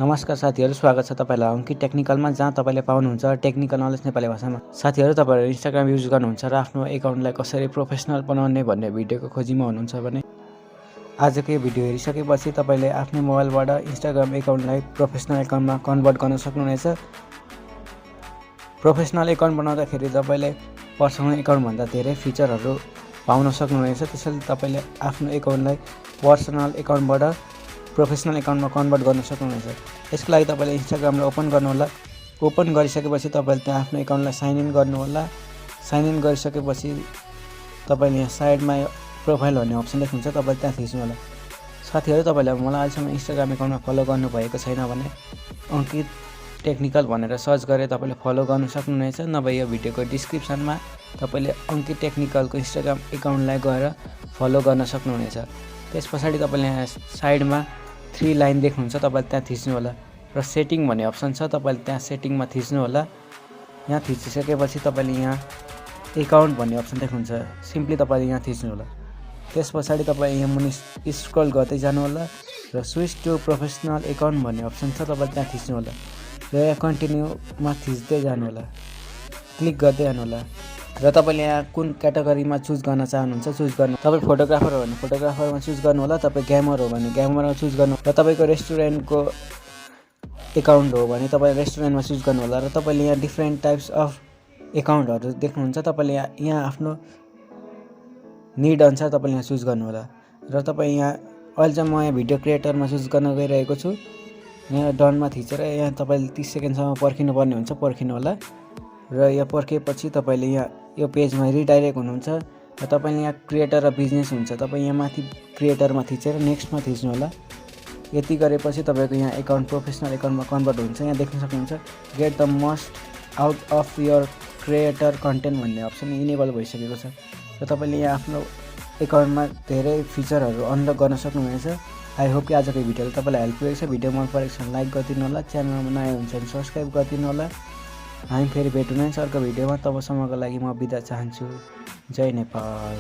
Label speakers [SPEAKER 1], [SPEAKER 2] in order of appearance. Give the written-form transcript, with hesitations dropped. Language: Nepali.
[SPEAKER 1] नमस्कार साथीहरु, स्वागत छ तपाईलाई अंकित टेक्निकलमा, जहाँ तपाईले पाउनुहुन्छ टेक्निकल नलेज नेपाली भाषामा। साथीहरु, तपाईहरु इन्स्टाग्राम युज गर्नुहुन्छ र आफ्नो एकाउन्टलाई कसरी प्रोफेसनल बनाउने भन्ने भिडियोको खोजीमा हुनुहुन्छ भने आजको यो भिडियो हेरिसकेपछि तपाईले आफ्नो मोबाइलबाट इन्स्टाग्राम एकाउन्टलाई प्रोफेसनल एकाउन्टमा कन्भर्ट गर्न सक्नुहुनेछ। प्रोफेसनल एकाउन्ट बनाउँदाखेरि तपाईले पर्सनल एकाउन्ट भन्दा धेरै फिचरहरु पाउन सक्नुहुनेछ। त्यसैले तपाईले आफ्नो एकाउन्टलाई पर्सनल एकाउन्टबाट प्रोफेसनल एकाउन्टमा कन्भर्ट गर्न सक्नुहुनेछ। यसको लागि तपाईले इन्स्टाग्रामलाई ओपन गर्नु होला। ओपन गरिसकेपछि तपाईले त्यहाँ आफ्नो एकाउन्टलाई साइन इन गर्नु होला। साइन इन गरिसकेपछि तपाईले यहाँ साइडमा प्रोफाइल भन्ने अप्सन देख्नुहुन्छ, तपाईले त्यहाँ थिच्नु होला। साथीहरु, तपाईले मलाई अहिलेसम्म इन्स्टाग्राम एकाउन्टमा फलो गर्नु भएको छैन भने अंकित टेक्निकल भनेर सर्च गरे तपाईले फलो गर्न सक्नुहुनेछ। नभए यो भिडियोको डिस्क्रिप्सनमा तपाईले अंकित टेक्निकलको इन्स्टाग्राम एकाउन्टलाई गएर फलो गर्न सक्नुहुनेछ। त्यसपछि तपाईले यहाँ साइडमा 3 लाइन देख्नुहुन्छ, तपाईले त्यहाँ थिच्नु होला र सेटिङ भन्ने अप्सन छ, तपाईले त्यहाँ सेटिङमा थिच्नु होला। यहाँ थिचिसकेपछि तपाईले यहाँ एकाउन्ट भन्ने अप्सन देख्नुहुन्छ, सिम्पली तपाईले यहाँ थिच्नु होला। त्यसपछि तपाईले यहाँ मुनि स्क्रल गर्दै जानु होला र स्विच टु प्रोफेसनल एकाउन्ट भन्ने अप्सन छ, तपाईले त्यहाँ थिच्नु होला र यहाँ कन्टिन्युमा थिच्दै जानु होला, क्लिक गर्दै जानु होला। र तपाईले यहाँ कुन क्याटेगोरीमा चुज गर्न चाहनुहुन्छ चुज गर्नु। तपाई फोटोग्राफर हो भने फोटोग्राफरमा चुज गर्नु होला, तपाई गेमर हो भने गेमरमा चुज गर्नु र तपाईको रेस्टुरेन्टको एकाउन्ट हो भने तपाई रेस्टुरेन्टमा चुज गर्नु होला। र तपाईले यहाँ डिफरेन्ट टाइप्स अफ एकाउन्टहरु देख्नुहुन्छ, तपाईले यहाँ आफ्नो निड अनुसार तपाईले यहाँ चुज गर्नु होला। र तपाई यहाँ अहिले चाहिँ म यहाँ भिडियो क्रिएटरमा चुज गर्न गइरहेको छु। यहाँ डनमा थिचेर यहाँ तपाईले 30 सेकेन्डसम्म पर्खिनु पर्ने हुन्छ, पर्खिनु होला। र यहाँ पर्खेपछि तपाईले यहाँ यो पेजमा रिडाइरेक्ट हुनुहुन्छ र तपाईले यहाँ क्रिएटर र बिजनेस हुन्छ, तपाई यहाँ माथि क्रिएटरमा थिचेर नेक्स्टमा थिच्नु होला। यति गरेपछि तपाईको यहाँ एकाउन्ट प्रोफेसनल एकाउन्टमा कन्भर्ट हुन्छ। यहाँ देख्न सक्नुहुन्छ get the most out of your creator content भन्ने अप्सन इनेबल भइसकेको छ र तपाईले यहाँ आफ्नो एकाउन्टमा धेरै फिचरहरु अनलक गर्न सक्नुहुनेछ। आई होप कि आजको भिडियोले तपाईलाई हेल्प गरेको छ। भिडियो मन परेको छ भने लाइक गरिदिनु होला, च्यानलमा नयाँ हुन्छ भने सब्स्क्राइब गरिदिनु होला। हामी फेरि भेटौँ अर्को भिडियोमा। तबसम्मको लागि म बिदा चाहन्छु। जय नेपाल।